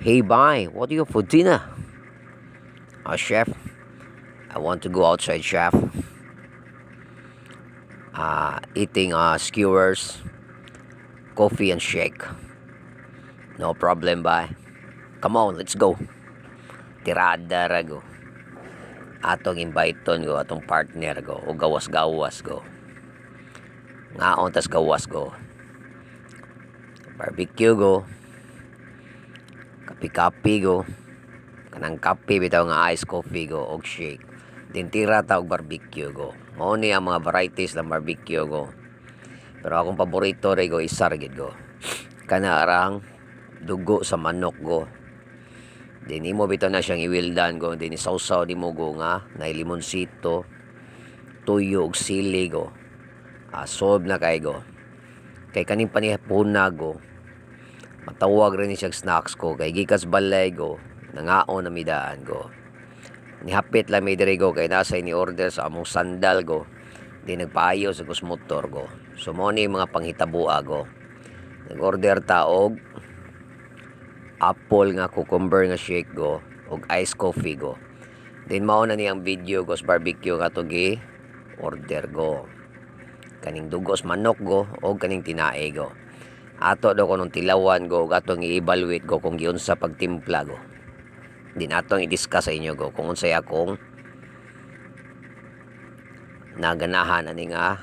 Hey, bye. What do you have for dinner? Chef, I want to go outside, chef. Eating skewers, coffee, and shake. No problem, bye. Come on, let's go. Tirada rago. Atong inviteon go, atong partner go, o gawas-gawas go. Ngaon tas gawas go. Barbecue go. Kapi-kapi go. Kanang kape bitaw nga ice coffee go og shake. Din tira ta og barbecue go. Mao ni ang mga varieties ng barbecue go. Pero akong paborito ray go isa ra gid go. Kana arang dugo sa manok go. Din imo bitaw na siyang iwildan go, din isawsaw nimo go nga na limonsito, tuyo ug sili go. Sob na kay go. Kay kaning panihapuna go. Matawag rin ni siyang snacks ko kay gikas balay go. Nangaon na midaan go. Nihapit lang may dire go kay nasa ni order sa among sandal go. Di nagpaayo sa kus motor go. So mo ni mga panghitabua go. Nag-order ta og apple nga cucumber nga shake go og ice coffee go. Then mao na niyang video go sa barbecue nga gi order go. Kaning dugos manok go og kaning tinae go. Ato do ko nung tilawan go atong i-evaluate go kung giunsa pagtimpla go. Din atong i-discuss sa inyo go kung unsay akong naganahan ani nga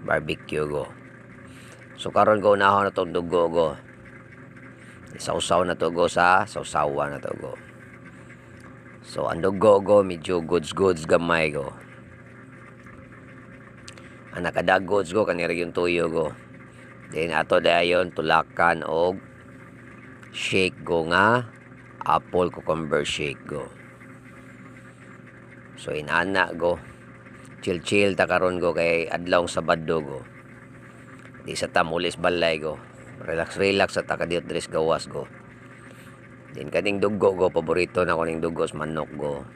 barbecue go. So karon go nahon na tong dugo go. Isawsaw na to go sa sawsawan na to go. So ang dugo go medyo goods gamay go. Ang nakadagods go kanira yung tuyo go. Then ato dayon tulakan og shake go nga apple cucumber shake go. So inana go. Chill ta karon go kay adlaw Sabado go. Di sa tamulis balay go. Relax sa takadiot dres gawas go. Din kaning dugo go paborito na ko ning dugos manok go.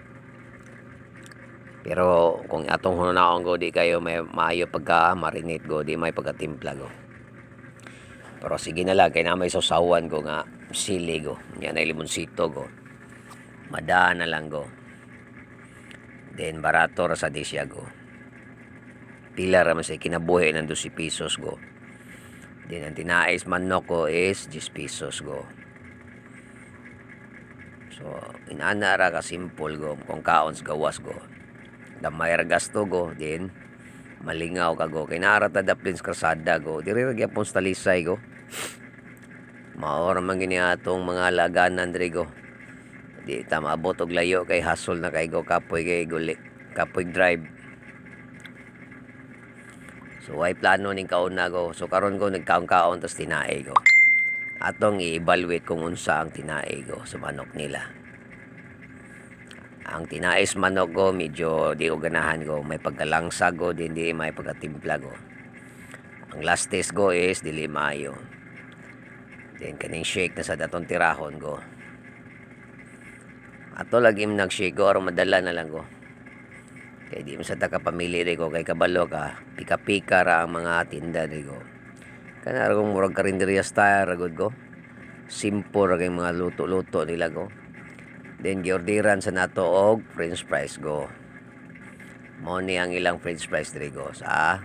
Pero kung atong hunaon go di kayo may maayo pagka marinate go, di may pagkatimpla go. Pero sige na lang kay na may sausawan go nga sili go. Yan ay limonsito go. Madaan na lang go. Then barato ra sa disya go. Pila ra man sa kinabuhi ng 12 pesos go. Then ang tinais manok ko is 10 pesos go. So inana ra ka simple go kung kaon sa gawas go. Damay ra gasto go, then malingaw ka go. Kay naara ta daplin sa krasada go. Diri ra gyapon sa talisay go. Mao ra man gini atong mga laganan diri go. Di ta maabot og layo kay hasol na kay go kapoy kay guli. Kapoy drive. So ay plano ning kaon na go. So karon go nagkaon-kaon tas tinae go. Atong i-evaluate kung unsa ang tinae go sa manok nila. Ang tinais manok go medyo di ko ganahan go. May pagkalangsa go, din di may pagkatimpla go. Ang last test go is dili maayo. Then kaning shake na sa datong tirahon go. Ato lagi nag-shake go aron madala na lang go. Kaya di mo sa takapamili rin ko kay kabalo ka. Pika-pika ra ang mga tinda rin go. Kana kung murag karinderya style ragod go. Simple ra kay mga luto-luto nila go. Then giordiran sa nato og french fries go. Mao ni ang ilang french fries diri go sa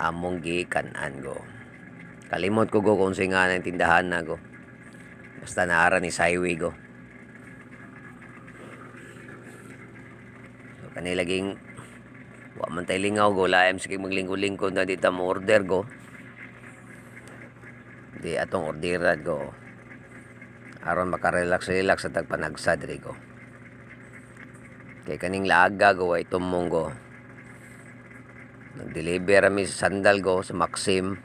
among gikanan go. Kalimot ko go kung singa ng tindahan na go. Basta naara ni highway go. So kanilaging wa man tay lingaw go, laem sige maglinggo-linggo na dita mo order go. Di atong orderan go. Aron makarelax sa tagpanagsa diri go. Kay kaning laaga go ay tumong go. Nag-deliver kami sa sandal go sa Maxim.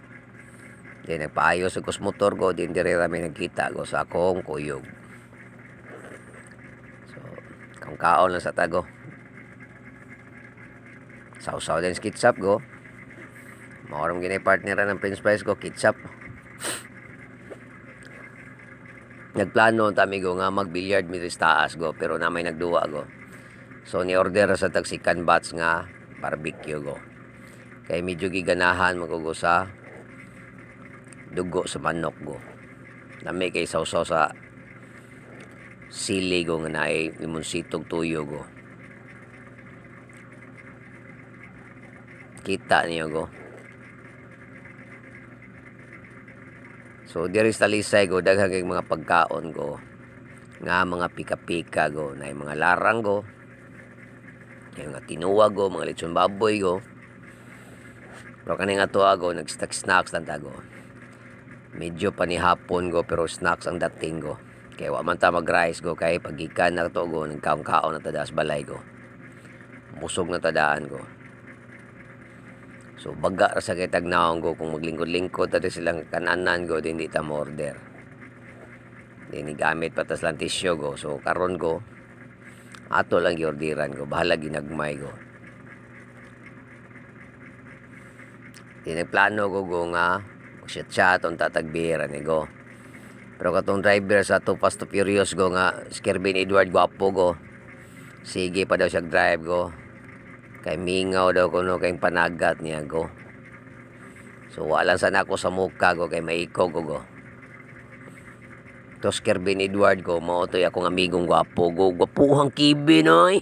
Di nagpaayo sa kusmotor go, din dire kami nagkita go sa akong kuyog. So, kaon lang sa tago. Sausaw din sa ketchup go. Maoram gini partner ng french fries go, ketchup. Nagplano tami go nga mag-billiard mi sa taas go, pero na may nagduwa go. So ni order sa tagsikan bats nga barbecue go. Kay medyo giganahan magugo sa dugo sa manok go. Nami kay sausaw sa sili go nga naay limonsitog tuyo go. Kita niyo go. So diri sa Talisay go daghang kay mga pagkaon go nga mga pika-pika go, na mga larang go, yung mga tinuwa go, mga lechon baboy go. Pero kaning ato go nag-snacks lang tago. Medyo panihapon go pero snacks ang dating go. Kaya wa man ta mag-rice go kay pagikan na to go nagkaon-kaon na tadas balay go. Busog na tadaan go. So baga ra sa kay tagnaon go kung maglingkod-lingkod ta silang kananan go hindi ta mo order. Dini gamit patas lang tissue go. So karon go ato lang giordiran go, bahala ginagmay go. Dini plano go nga chat on tatagbiran ni go. Pero katong driver sa to Fast to Furious go nga si Kervin Edward Guapo go. Sige pa daw siya drive go. Kay mingaw daw kuno kay panagat niya go. So wala sana ako sa muka go kay maiko go. Tos Kervin Edward go, mao to akong amigong Guapo go. Gwapuhang kibi noy.